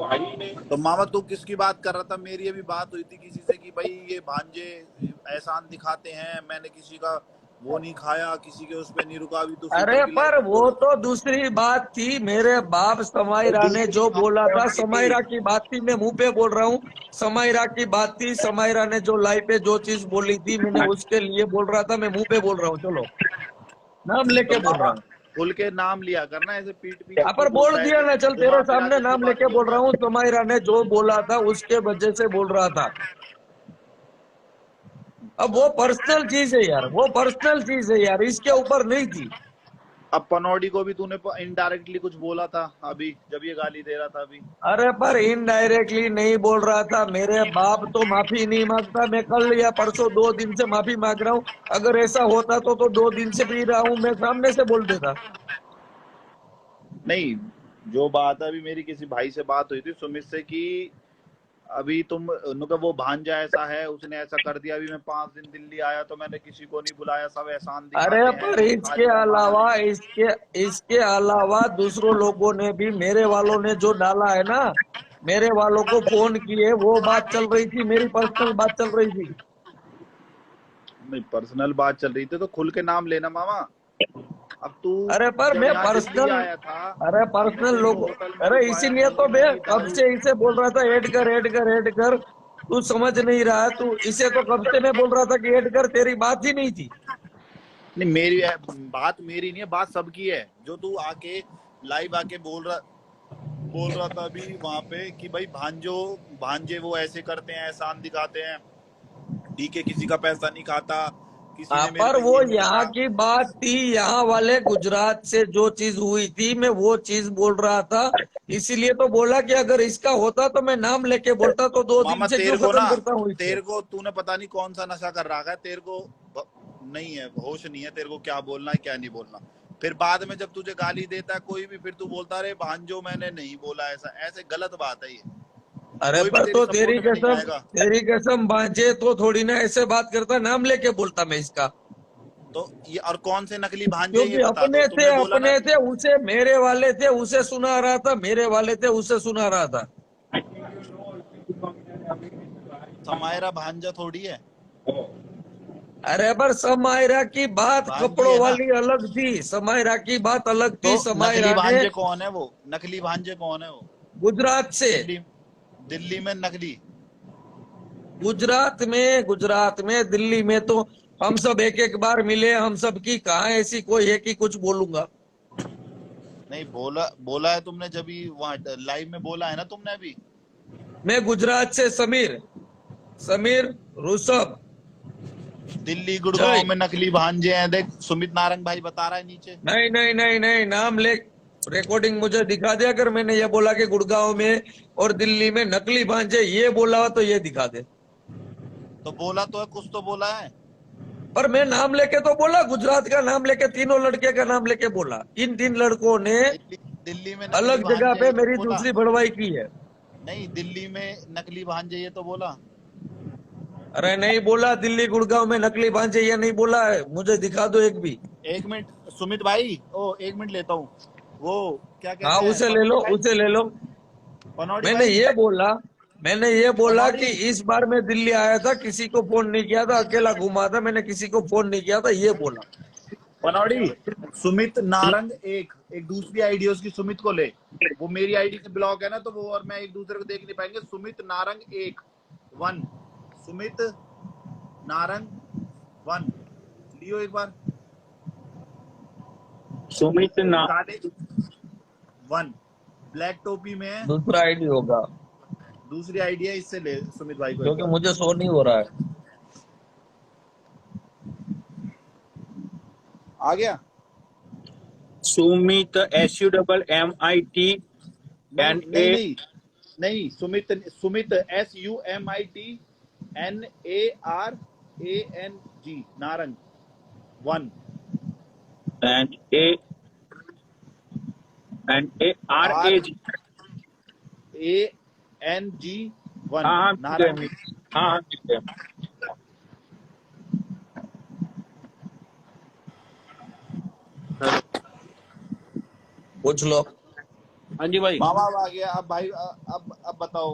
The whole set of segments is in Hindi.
वो आई ही नहीं। तो मामा तू किसकी बात कर रहा था? मेरी अभी बात हुई थी किसी से कि भाई ये भांजे एहसान दिखाते हैं, मैंने किसी का वो नहीं खाया, किसी के उस पे नहीं रुका। अभी तो अरे शुक्र की पर लाइफ वो तो दूसरी बात थी। मेरे बाप समायरा ने दूसरी जो बात बोला था, कौन सी थी? समायरा की बात थी, मैं मुंह पे बोल रहा हूँ। समायरा की बात थी, समायरा ने जो लाइव पे जो चीज बोली थी, मैंने उसके लिए बोल रहा था, मैं मुंह पे बोल रहा हूँ। चलो, नाम तो लेके बोल मामा रहा हूँ। खुल के नाम लिया करना, ऐसे पीठ पीछे पर क्यों बोल बोलता है? दिया ना, चल तेरे घुमा फिरा सामने के क्यों नाम बात लेके बोल बोलता रहा है? हूँ। समायरा ने जो बोला था उसके वजह से बोल रहा था। अब अच्छा, वो पर्सनल चीज है यार, वो पर्सनल चीज है यार, इसके ऊपर नहीं थी। अब पनौडी को भी तूने इनडायरेक्टली कुछ बोला था अभी, जब ये गाली दे रहा था अभी। अरे पर इनडायरेक्टली नहीं बोल रहा था। मेरे बाप तो माफी नहीं मांगता। मैं कल या परसों 2 दिन से माफी मांग रहा हूँ। अगर ऐसा होता तो 2 दिन से पी रहा हूँ, मैं सामने से बोल देता। नहीं, जो बात है, अभी मेरी किसी भाई से बात हुई थी सुमित से कि अभी तुम उनका वो भांजा ऐसा है, उसने ऐसा कर दिया। अभी मैं 5 दिन दिल्ली आया तो मैंने किसी को नहीं बुलाया, सब एहसान अरे दिखाते पर हैं, इसके हाजिरा मारा अलावा, नहीं। इसके अलावा दूसरों लोगों ने भी, मेरे वालों ने जो डाला है ना, मेरे वालों को फोन किए, वो बात चल रही थी, मेरी पर्सनल बात चल रही थी। नहीं, पर्सनल बात चल रही थी तो खुल के नाम लेना मामा। अब तू अरे पर जब मैं यहाँ दिल्ली पर्सनल, आया था, अरे हमने पर्सनल तेरे को लोग, होटल में अरे रुकवाया, इसीलिए तो गोलगप्पे मैं की कब दारू। से इसे बोल रहा था ऐड कर, ऐड कर, ऐड कर। तू समझ नहीं रहा। तू इसे तो कब से मैं बोल रहा था कि ऐड कर, तेरी बात ही नहीं थी। नहीं, मेरी बात मेरी नहीं है, बात सबकी है। जो तू आके लाइव आके बोल रहा था अभी वहां पे कि भाई भांजे वो ऐसे करते हैं, एहसान दिखाते हैं, ठीक है, किसी का पैसा नहीं खाता, किसी हाँ, ने मेरे पर पे वो ये नहीं यहाँ करा। की बात थी। यहाँ वाले गुजरात से जो चीज हुई थी, मैं वो चीज बोल रहा था। इसीलिए तो बोला कि अगर इसका होता तो मैं नाम लेके बोलता। तो 2 दिन मामा से क्यों तेरे को ना, खत्म करता हूँ इसको? तेरे को तूने पता नहीं कौन सा नशा कर रखा है, तेरे को नहीं है, होश नहीं है तेरे को, क्या बोलना है क्या नहीं बोलना। फिर बाद में जब तुझे गाली देता है कोई भी, फिर तू बोलता है, अरे भांजो मैंने नहीं बोला ऐसा। ऐसे गलत बात है ये। अरे कोई भी पर तेरी तो सपोर्ट में नहीं आएगा। तेरी कसम बांचे तो थोड़ी ना ऐसे बात करता, नाम लेके बोलता मैं इसका। तो ये और कौन से नकली भांजे ये क्योंकि बता दो, तुमने बोला ना। अपने थे, उसे मेरे वाले थे, उसे सुना रहा था, मेरे वाले थे, उसे सुना रहा था। समायरा भांजा थोड़ी है, अरे पर समायरा की बात भांजी कपड़ों है ना। वाली अलग थी, समायरा की बात अलग तो थी। नकली समायरा ने भांजे कौन है? वो नकली भांजे कौन है? वो गुजरात से, दिल्ली दिल्ली में नकली। गुजरात में दिल्ली में तो हम सब एक एक बार मिले। हम सब की कहाँ ऐसी कोई है कि कुछ बोलूंगा। नहीं, बोला बोला है तुमने, जब भी वहां लाइव में बोला है ना तुमने अभी। मैं गुजरात से समीर, समीर ऋषभ, दिल्ली गुड़गांव जय। में नकली भांजे हैं, देख सुमित नारंग भाई बता रहा है नीचे। नहीं नहीं नहीं नहीं, नाम ले। रिकॉर्डिंग मुझे दिखा दे। अगर मैंने ये बोला कि गुड़गांव में और दिल्ली में नकली भांजे, ये बोला हो तो ये दिखा दे। तो बोला तो है, कुछ तो बोला है। पर मैं नाम लेके तो बोला, गुजरात का नाम लेके, तीनों लड़के का नाम लेके बोला। इन 3 लड़कों ने दिल्ली दिल्ली में नकली अलग जगह भांजे हैं, पे ये तो मेरी बोला। दूसरी भरवाई की है। नहीं, दिल्ली में नकली भांजे, ये तो बोला। अरे नहीं बोला, दिल्ली गुड़गांव में नकली भांजे ये नहीं बोला है। मुझे दिखा दो एक भी। एक मिनट सुमित भाई, ओ एक मिनट लेता हूँ। वो क्या हाँ, कहते हैं, उसे ले पनौड़ी लो, भाई। उसे ले लो। पनौड़ी मैंने भाई। ये बोला, मैंने ये बोला कि पनौड़ी इस बार मैं दिल्ली आया था, किसी को फोन नहीं किया था, अकेला घुमा था, मैंने किसी को फोन नहीं किया था, ये बोला। पनौड़ी सुमित नारंग एक एक दूसरी आईडी है उसकी, सुमित को ले। वो मेरी आईडी से ब्लॉक है ना, तो वो और मैं एक दूसरे को देख नहीं पाएंगे। सुमित नारंग एक वन, सुमित नारंग वन, लियो एक बार। सुमित ना साढ़े वन, ब्लैक टोपी में है। दूसरा आईडी होगा, दूसरी आईडी है, इससे ले सुमित भाई को एक क्योंकि बार। मुझे शो नहीं हो रहा है। आ गया? सुमित नहीं SUMMITNA। नहीं नहीं नहीं, Sumit, Sumit SUMIT NARANG Narang one, and R ARAG। A N G one, हाँ हाँ मिल गए, नारंग। हाँ हाँ मिल गए। पूछ लो। हाँ जी भाई। मामा अब आ गया। अब भाई अब बताओ।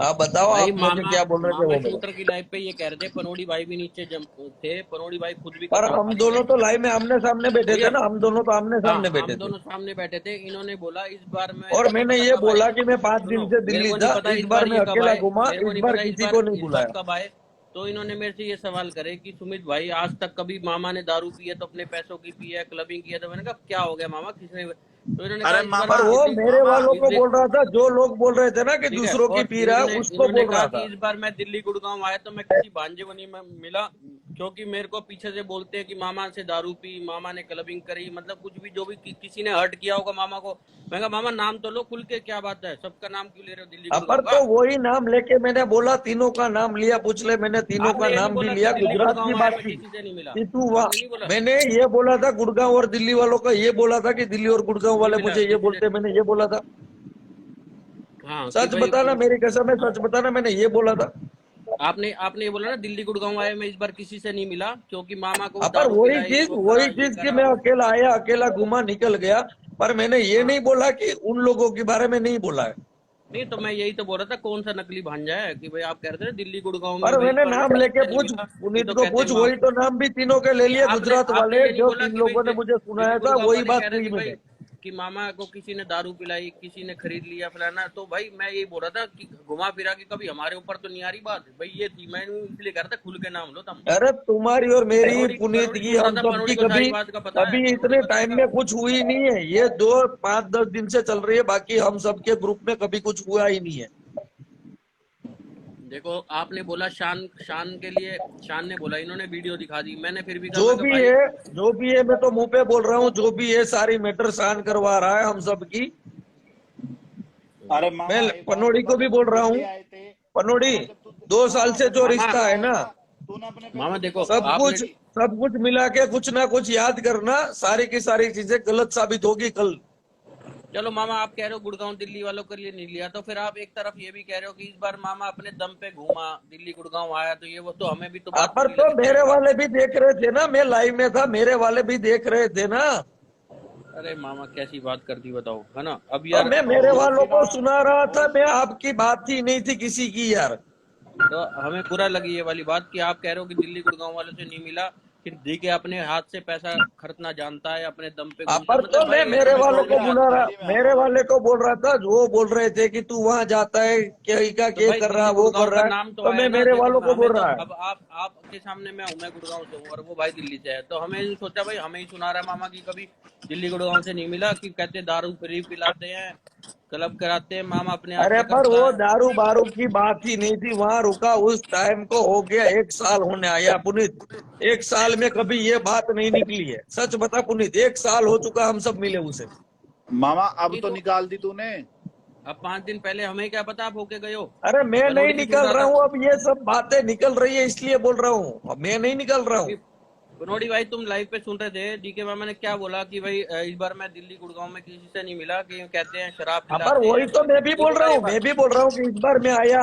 आप बताओ, भाई आप मुझे मामा क्या बोल रहे थे मामा वो बोलो। शूटर की लाइव पे ये कह रहे थे, पनोड़ी भाई भी नीचे थे, पनोड़ी भाई खुद भी पर कसम हम खा रही दोनों है। तो लाइव में आमने सामने बैठे थे भैया, ना, हम दोनों तो आमने हाँ सामने हम बैठे थे। दोनों सामने बैठे थे। इन्होंने बोला इस बार और मेरे को नहीं मैंने पता ये कब बोला आए। कि मैं 5 दिन सुनो, से मेरे दिल्ली को नहीं था, पता इस इस बार बार मैं ये कब अकेला आए, घूमा, मेरे को इस नहीं बार पता किसी को नहीं इस बार बुलाया। कब आए। तो इन्होंने मेरे से ये सवाल करे कि सुमित भाई आज तक कभी मामा ने दारू पी है तो अपने पैसों की पी है, क्लबिंग की है। तो मैंने कहा क्या हो गया मामा, किसने। तो इन्होंने कहा अरे इस बार मामा, पर वो दिल्ली, मेरे मामा वालों को इस बोल रहा था, जो लोग बोल रहे थे ना कि ठीक है। दूसरों की और पी रहा है, उसको इन्होंने बोल कहा रहा कि था। इस बार मैं दिल्ली गुड़गांव आया तो मैं किसी भांजे बनी में मिला, क्योंकि मेरे को पीछे से बोलते हैं कि मामा से दारू पी, मामा ने क्लबिंग करी, मतलब कुछ भी जो भी किसी ने हर्ट किया होगा मामा को। मैं कहा मामा नाम तो लो खुल के, क्या बात है, सबका नाम क्यों ले रहे हो दिल्ली पर गुड़गांव का। तो वही नाम लेके मैंने बोला, तीनों का नाम लिया, पूछ ले, मैंने तीनों का आपने ये नहीं नाम भी बोला कि लिया, दिल्ली गुजरात की गुड़गांव आया बात मैं की किसी से नहीं मिला, कि तू आपने नहीं बोला। मैंने ये बोला था गुड़गांव और दिल्ली वालों का, ये बोला था कि दिल्ली और गुड़गांव नहीं वाले मिला मुझे ये किसी से। बोलते, मैंने ये बोला था। हाँ कि सच भाई बताना, मेरी कसम है, सच बताना, मैंने ये बोला था। आपने आपने ये बोला ना दिल्ली गुड़गांव आया मैं इस बार किसी से नहीं मिला, क्योंकि मामा को पर दारू पिलाई, वो करा वही ये चीज कि करा। मैं अकेला आया, अकेला घूमा, निकल गया। पर मैंने ये हाँ नहीं बोला कि उन लोगों के बारे में नहीं बोला है। नहीं, तो मैं यही तो बोल रहा था कौन सा नकली भांजा है कि भाई आप कह रहे थे दिल्ली गुड़गांव में पर भाई, मैंने पर मैं नाम किसी लेके से नहीं पूछ, मिला। ये पुनीत तो को कहते पूछ, हैं वही तो नाम भी तीनों के ले नहीं, लिए, आपने गुजरात आपने वाले, ये नहीं जो बोला तीन कि भाई लोगों ने मुझे दिल्ली सुनाया था, गुड़गांव वही वाले कह बात रहे कही कि भाई मैंने। कि मामा को किसी ने दारू पिलाई, किसी ने खरीद लिया फलाना। तो भाई मैं यही बोल रहा था कि घुमा फिरा के कभी हमारे ऊपर तो नहीं आ रही बात भाई, ये थी। मैं इसलिए कह रहा था खुल के नाम लो तुम। अरे तुम्हारी और मेरी, पनौड़ी पुनीत पनौड़ी की, पूछ रहा हम था, सब की पनौड़ी को सारी कभी बात का पता है, कभी पनौड़ी इतने को टाइम देखा। में कुछ हुई नहीं है। ये 2 5 10 दिन से चल रही है, बाकी हम सब के ग्रुप में कभी कुछ हुआ ही नहीं है। देखो आपने बोला शान, शान के लिए शान ने बोला, इन्होंने वीडियो दिखा दी, मैंने फिर भी कहा जो मैं कहा भी भाई। है, जो भी है, मैं तो मुंह पे बोल रहा हूँ, जो भी है सारी मैटर शान करवा रहा है हम सब की। अरे मैं मामा, एक बात पनोड़ी बता, को भी जब बोल तुम रहा दिल्ली हूँ, आए थे, पनोड़ी, मामा, जब तू 2 साल मामा से जब जो तू मामा रिश्ता दिल्ली है आया ना, था, तूने अपने मामा पैसों की देखो क्लबिंग नहीं आपने, करी। सब कुछ मिला के कुछ ना कुछ याद करना, सारी की सारी चीजें गलत साबित होगी कल। चलो मामा आप कह रहे हो गुड़गांव दिल्ली वालों के लिए नहीं लिया, तो फिर आप एक तरफ ये भी कह रहे हो कि इस बार मामा अपने दम पे घूमा, दिल्ली गुड़गांव आया, तो ये वो तो हमें भी तो बात पर बुरी तो लगी थी मेरे एक बार। वाले भी देख रहे थे ना, मैं लाइव में था, मेरे वाले भी देख रहे थे ना। अरे मामा कैसी बात कर दी बताओ, है ना। अब तो यार मैं तो मेरे वो वालों सीधा को सुना रहा वो था, मैं सी- आपकी बात ही नहीं थी किसी की यार। तो हमें बुरा लगी ये वाली बात कि आप कह रहे हो कि दिल्ली गुड़गांव वालों से नहीं मिला, फिर दी के अपने हाथ से पैसा खर्चना जानता है, अपने दम पे घूमता है, पर तो मतलब मैं भाई मेरे हमें वालों समझ में को नहीं बुला आता। रहा, जल्दी में मेरे आना भाई। वाले को बोल रहा था, जो बोल रहे थे कि तू वहां जाता है, क्या का तो के भाई कर रहा दिल्ली है, वो कर गुड़गांव का रहा है। नाम तो तो आया मैं ना, मेरे देखो वालों को हमें बोल तो, रहा है। अब आप आपके सामने मैं हूं, मैं गुड़गांव से हूँ और वो भाई दिल्ली से है, तो हमें सोचा भाई हमें ही सुना रहा है मामा की कभी दिल्ली गुड़गांव से नहीं मिला, कि कहते दारू फ्री पिलाते हैं, क्लब कराते हैं, मामा अपने हाथ अरे से पर वो करता है। दारू बारू की बात ही नहीं थी, वहां रुका उस टाइम को, हो गया 1 साल होने आया पुनीत। 1 साल में कभी ये बात नहीं निकली है, सच बता पुनीत, 1 साल हो चुका हम सब मिले उसे। मामा, अब नहीं तो तो निकाल दी तूने। अब 5 दिन पहले हमें क्या पता आप होके गए हो। अरे मैं नहीं पनौड़ी भी सुन निकल रहा रहा था। हूँ, अब ये सब बातें निकल रही है इसलिए बोल रहा हूँ, अब मैं नहीं निकल रहा हूँ। अभी पनौड़ी भाई तुम लाइव पे सुन रहे थे, डीके मामा ने क्या बोला कि भाई इस बार मैं दिल्ली गुड़गांव में किसी से नहीं मिला, कि कहते हैं शराब पर पिलाते वही हैं। तो मैं भी नहीं बोल बोला रहा ये हूँ, मैं बात। भी बोल रहा हूँ कि इस बार मैं आया,